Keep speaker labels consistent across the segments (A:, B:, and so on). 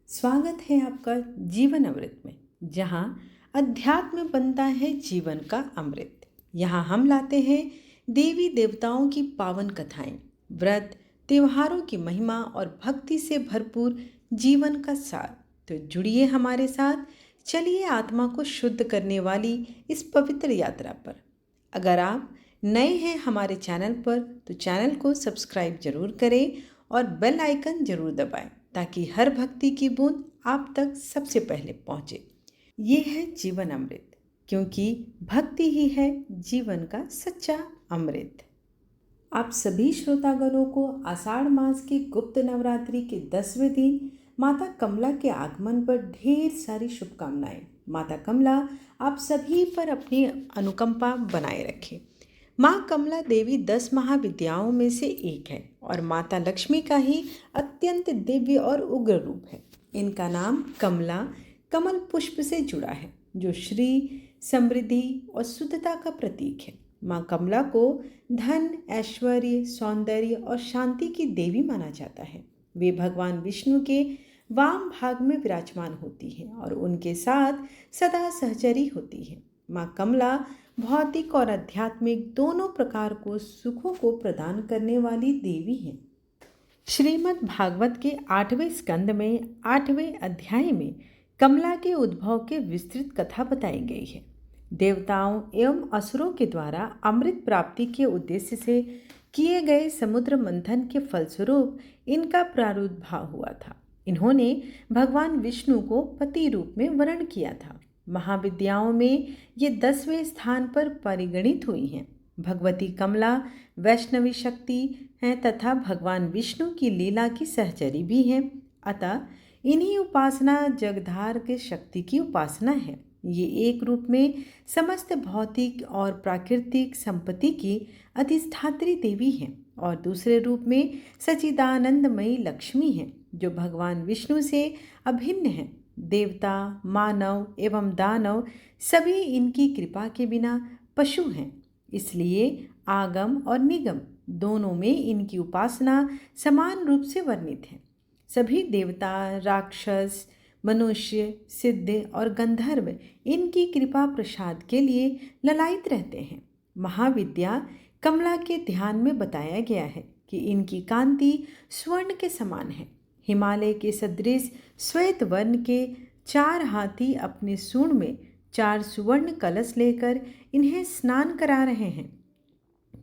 A: स्वागत है आपका जीवन अमृत में, जहाँ अध्यात्म बनता है जीवन का अमृत। यहाँ हम लाते हैं देवी देवताओं की पावन कथाएं, व्रत, त्योहारों की महिमा और भक्ति से भरपूर जीवन का सार। तो जुड़िए हमारे साथ, चलिए आत्मा को शुद्ध करने वाली इस पवित्र यात्रा पर। अगर आप नए हैं हमारे चैनल पर तो चैनल को सब्सक्राइब जरूर करें और बेल आइकन जरूर दबाएं, ताकि हर भक्ति की बूंद आप तक सबसे पहले पहुंचे। ये है जीवन अमृत, क्योंकि भक्ति ही है जीवन का सच्चा अमृत। आप सभी श्रोतागणों को आषाढ़ मास के गुप्त नवरात्रि के 10वें दिन माता कमला के आगमन पर ढेर सारी शुभकामनाएं। माता कमला आप सभी पर अपनी अनुकंपा बनाए रखे। माँ कमला देवी 10 महाविद्याओं में से एक है और माता लक्ष्मी का ही अत्यंत दिव्य और उग्र रूप है। इनका नाम कमला कमल पुष्प से जुड़ा है, जो श्री, समृद्धि और शुद्धता का प्रतीक है। माँ कमला को धन, ऐश्वर्य, सौंदर्य और शांति की देवी माना जाता है। वे भगवान विष्णु के वाम भाग में विराजमान होती है और उनके साथ सदा सहचरी होती है। माँ कमला भौतिक और आध्यात्मिक दोनों प्रकार को सुखों को प्रदान करने वाली देवी हैं। श्रीमद् भागवत के 8वें स्कंद में 8वें अध्याय में कमला के उद्भव के विस्तृत कथा बताई गई है। देवताओं एवं असुरों के द्वारा अमृत प्राप्ति के उद्देश्य से किए गए समुद्र मंथन के फलस्वरूप इनका प्रादुर्भाव हुआ था। इन्होंने भगवान विष्णु को पति रूप में वर्ण किया था। महाविद्याओं में ये 10वें स्थान पर परिगणित हुई हैं। भगवती कमला वैष्णवी शक्ति हैं तथा भगवान विष्णु की लीला की सहचरी भी हैं। अतः इन्हीं उपासना जगधार के शक्ति की उपासना है। ये एक रूप में समस्त भौतिक और प्राकृतिक संपत्ति की अधिष्ठात्री देवी हैं और दूसरे रूप में सच्चिदानंदमयी लक्ष्मी हैं, जो भगवान विष्णु से अभिन्न है। देवता, मानव एवं दानव सभी इनकी कृपा के बिना पशु हैं। इसलिए आगम और निगम दोनों में इनकी उपासना समान रूप से वर्णित है। सभी देवता, राक्षस, मनुष्य, सिद्ध और गंधर्व इनकी कृपा प्रसाद के लिए ललायित रहते हैं। महाविद्या कमला के ध्यान में बताया गया है कि इनकी कांति स्वर्ण के समान है। हिमालय के सदृश श्वेत वर्ण के 4 हाथी अपने सूंड में 4 सुवर्ण कलश लेकर इन्हें स्नान करा रहे हैं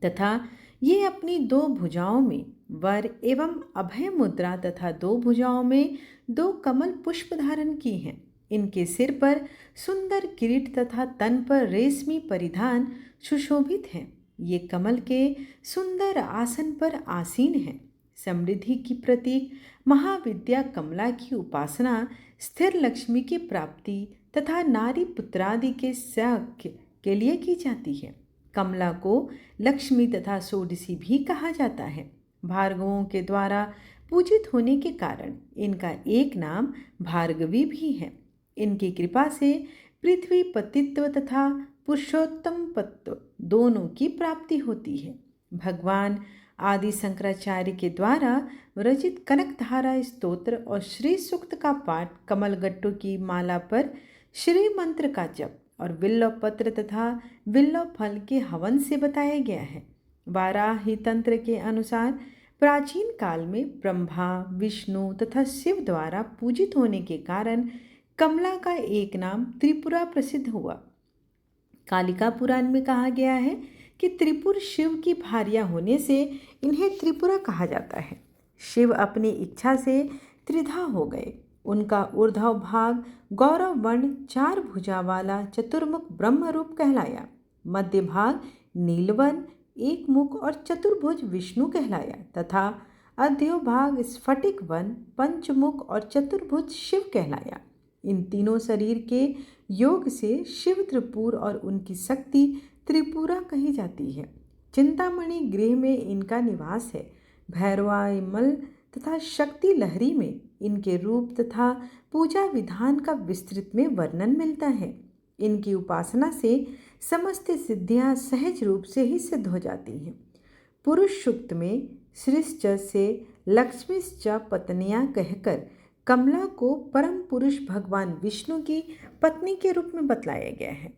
A: तथा ये अपनी 2 भुजाओं में वर एवं अभय मुद्रा तथा 2 भुजाओं में 2 कमल पुष्प धारण की हैं। इनके सिर पर सुंदर किरीट तथा तन पर रेशमी परिधान सुशोभित है। ये कमल के सुंदर आसन पर आसीन है। समृद्धि की प्रतीक महाविद्या कमला की उपासना स्थिर लक्ष्मी की प्राप्ति तथा नारी पुत्रादि के सौख्य के लिए की जाती है। कमला को लक्ष्मी तथा षोडशी भी कहा जाता है। भार्गवों के द्वारा पूजित होने के कारण इनका एक नाम भार्गवी भी है। इनकी कृपा से पृथ्वी पतित्व तथा पुरुषोत्तम पत्व दोनों की प्राप्ति होती है। भगवान आदि शंकराचार्य के द्वारा रचित कनकधारा स्तोत्र और श्री सूक्त का पाठ, कमलगट्टों की माला पर श्री मंत्र का जप और विल्लव पत्र तथा विल्लव फल के हवन से बताया गया है। वाराही तंत्र के अनुसार प्राचीन काल में ब्रह्मा, विष्णु तथा शिव द्वारा पूजित होने के कारण कमला का एक नाम त्रिपुरा प्रसिद्ध हुआ। कालिका पुराण में कहा गया है कि त्रिपुर शिव की भार्या होने से इन्हें त्रिपुरा कहा जाता है। शिव अपनी इच्छा से त्रिधा हो गए। उनका ऊर्ध्व भाग गौरव वर्ण 4 भुजा वाला चतुर्मुख ब्रह्म रूप कहलाया। मध्य भाग नीलवर्ण, एक मुख और चतुर्भुज विष्णु कहलाया तथा अध्यो भाग स्फटिक वर्ण, पंचमुख और चतुर्भुज शिव कहलाया। इन तीनों शरीर के योग से शिव त्रिपुर और उनकी शक्ति त्रिपुरा कही जाती है। चिंतामणि गृह में इनका निवास है। भैरवामल तथा शक्ति लहरी में इनके रूप तथा पूजा विधान का विस्तृत में वर्णन मिलता है। इनकी उपासना से समस्त सिद्धियां सहज रूप से ही सिद्ध हो जाती हैं। पुरुष सूक्त में श्रीश्च से लक्ष्मीश्च पत्नियां कहकर कमला को परम पुरुष भगवान विष्णु की पत्नी के रूप में बतलाया गया है।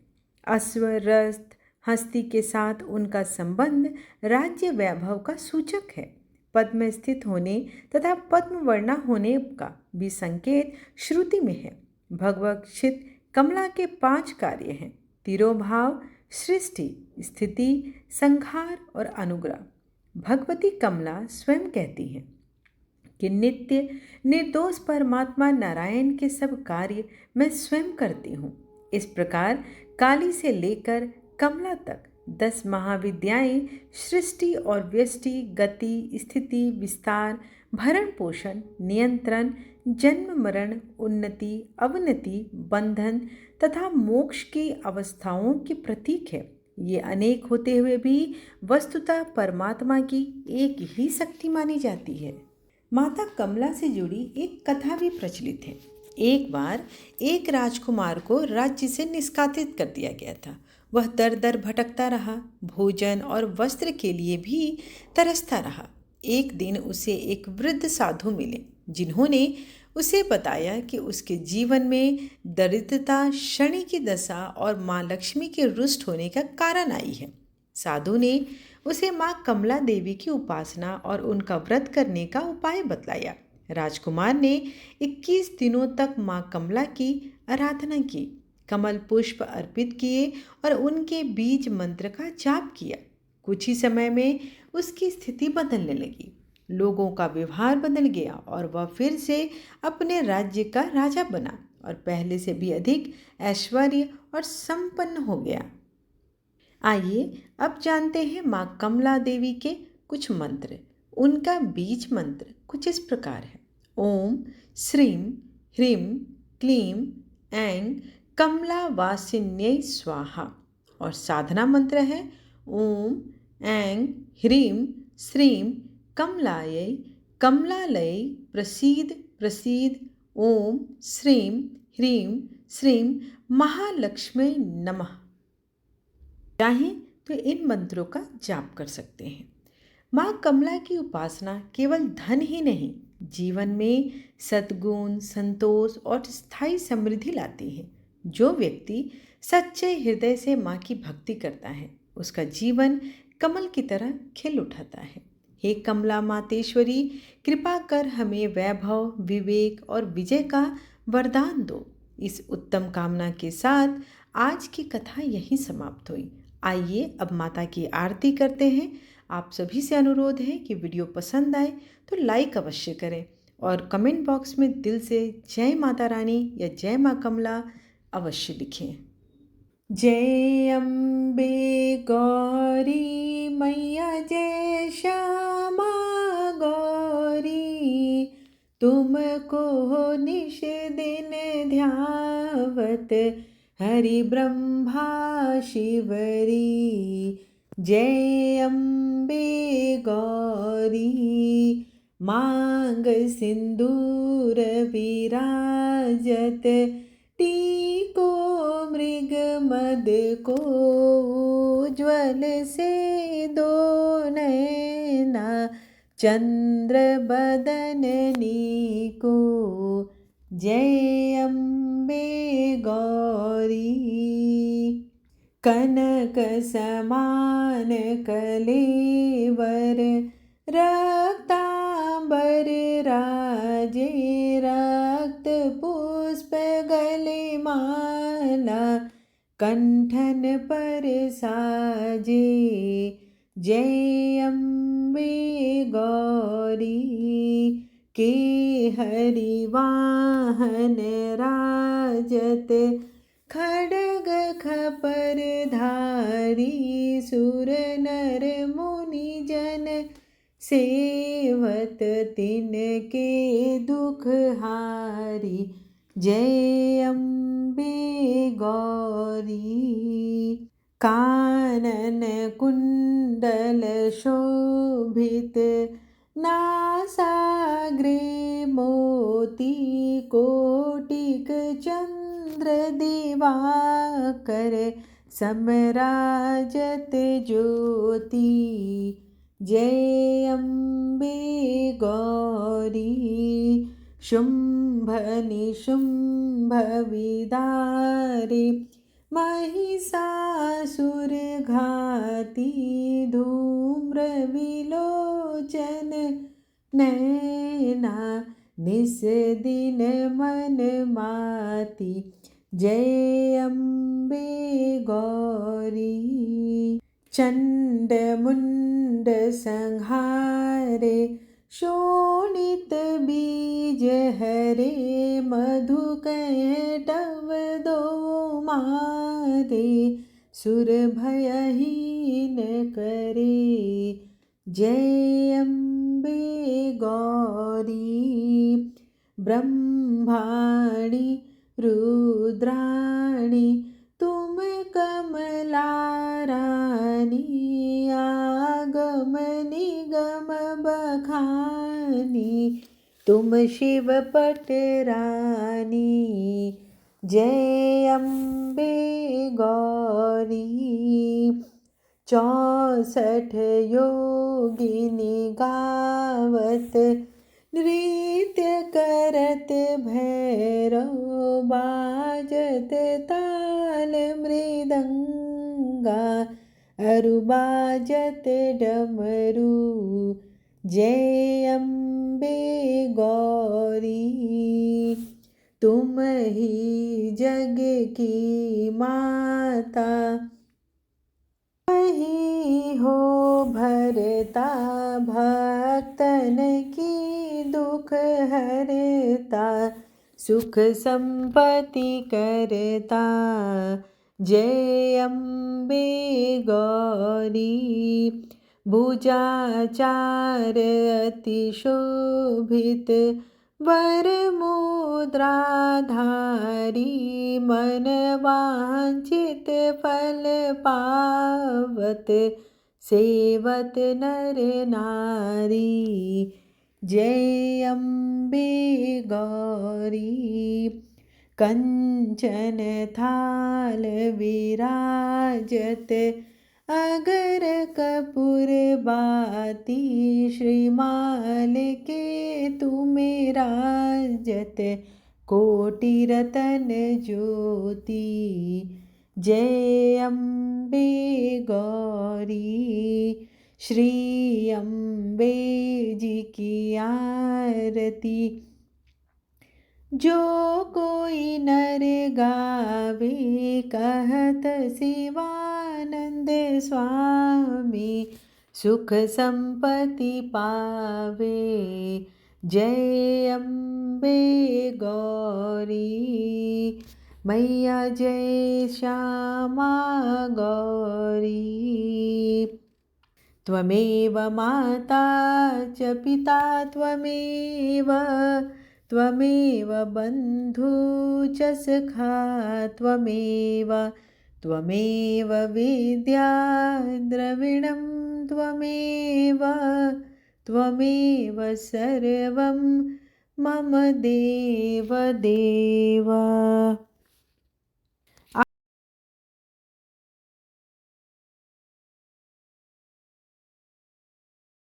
A: अश्व रथ हस्ती के साथ उनका संबंध राज्य वैभव का सूचक है। पद में स्थित होने तथा पद्म वर्णा होने का भी संकेत श्रुति में है। भगवक्षित कमला के 5 कार्य हैं: तिरोभाव, सृष्टि, स्थिति, संहार और अनुग्रह। भगवती कमला स्वयं कहती हैं कि नित्य निर्दोष परमात्मा नारायण के सब कार्य मैं स्वयं करती हूँ। इस प्रकार काली से लेकर कमला तक 10 महाविद्याएं सृष्टि और व्यष्टि, गति, स्थिति, विस्तार, भरण पोषण, नियंत्रण, जन्म मरण, उन्नति, अवनति, बंधन तथा मोक्ष की अवस्थाओं की प्रतीक है। ये अनेक होते हुए भी वस्तुतः परमात्मा की एक ही शक्ति मानी जाती है। माता कमला से जुड़ी एक कथा भी प्रचलित है। एक बार एक राजकुमार को राज्य से निष्कासित कर दिया गया था। वह दर दर भटकता रहा, भोजन और वस्त्र के लिए भी तरसता रहा। एक दिन उसे एक वृद्ध साधु मिले, जिन्होंने उसे बताया कि उसके जीवन में दरिद्रता, शनि की दशा और माँ लक्ष्मी के रुष्ट होने का कारण आई है। साधु ने उसे माँ कमला देवी की उपासना और उनका व्रत करने का उपाय बतलाया। राजकुमार ने 21 दिनों तक माँ कमला की आराधना की, कमल पुष्प अर्पित किए और उनके बीज मंत्र का जाप किया। कुछ ही समय में उसकी स्थिति बदलने लगी। लोगों का व्यवहार बदल गया और वह फिर से अपने राज्य का राजा बना और पहले से भी अधिक ऐश्वर्य और संपन्न हो गया। आइए अब जानते हैं माँ कमला देवी के कुछ मंत्र। उनका बीज मंत्र कुछ इस प्रकार है: ओम श्रीं ह्रीं क्लीं ऐं कमला वासिन्यै स्वाहा। और साधना मंत्र है ओम ऐं ह्रीं श्रीं कमलायै कमलालयै प्रसीद प्रसीद ओम श्रीं ह्रीं श्रीं महालक्ष्मी नमः। चाहें तो इन मंत्रों का जाप कर सकते हैं। माँ कमला की उपासना केवल धन ही नहीं, जीवन में सद्गुण, संतोष और स्थायी समृद्धि लाती है। जो व्यक्ति सच्चे हृदय से माँ की भक्ति करता है, उसका जीवन कमल की तरह खिल उठाता है। हे कमला मातेश्वरी, कृपा कर हमें वैभव, विवेक और विजय का वरदान दो। इस उत्तम कामना के साथ आज की कथा यहीं समाप्त हुई। आइए अब माता की आरती करते हैं। आप सभी से अनुरोध है कि वीडियो पसंद आए तो लाइक अवश्य करें और कमेंट बॉक्स में दिल से जय माता रानी या जय माँ कमला अवश्य लिखें। जय अम्बे गौरी मैया, जय श्यामा गौरी, तुमको निश दिन ध्यावत हरि ब्रह्मा शिवरी। जय अम्बे गौरी, मांग सिंदूर विराजत, टीको मृग मद को, उज्ज्वल से दो नैना, चंद्र बदननी को। जय अम्बे गौरी, कनक समान कलेवर, रक्तांबर राजे, रक्त पुष्प गले माला, कंठन पर साजे। जय अम्बे गौरी, के हरि वाहन राजत, खड्ग खपर धारी, सुर नर मुनि जन सेवत, तिनके दुख हारी। जय अम्बे गौरी, कानन कुंडल शोभित, नासाग्रे मोती, कोटिक चंद्र दिवाकर, समराजत ज्योति। जय अम्बे गौरी, शुम्भनिशुम्भविदारे महिषासुरघाती धूम्रविलोचन नैना निस्दिन मन माती जय अम्बे गौरी। चंड मुंड संहारे शोणित बीज हरे मधुकैटव दो मारे सुर भयहीन करे जय अम्बे गौरी। ब्रह्माणि रुद्राणि तुम कमला रानी आगम निगम बखानी तुम शिव पटरानी जय अम्बे गौरी। 64 योगिनी गावत नृत्य करत भैरव बाजत ताल मृदंगा अरु बाजत डमरू जय अम्बे गौरी। तुम ही जग की माता ही हो भरता भक्तन की दुख हरता सुख संपत्ति करता जय अम्बे गौरी। भुजाचार अति शोभित वर मुद्राधारी मन वांछित फल पावत सेवत नर नारी जय अम्बे गौरी। कंचन थाल विराजत अगर कपूर बाती श्रीमाल के तुम्हें राजत कोटि रतन ज्योति जय अम्बे गौरी। श्री अम्बे जी की आरती जो कोई नर गावे कहत शिवानंद स्वामी सुख संपत्ति पावे जय अम्बे गौरी। मैया जय श्यामा गौरी। त्वमेव माता च पिता त्वमेव बन्धु च सखा त्वमेव विद्या द्रविणं त्वमेव सर्वं मम देव देव।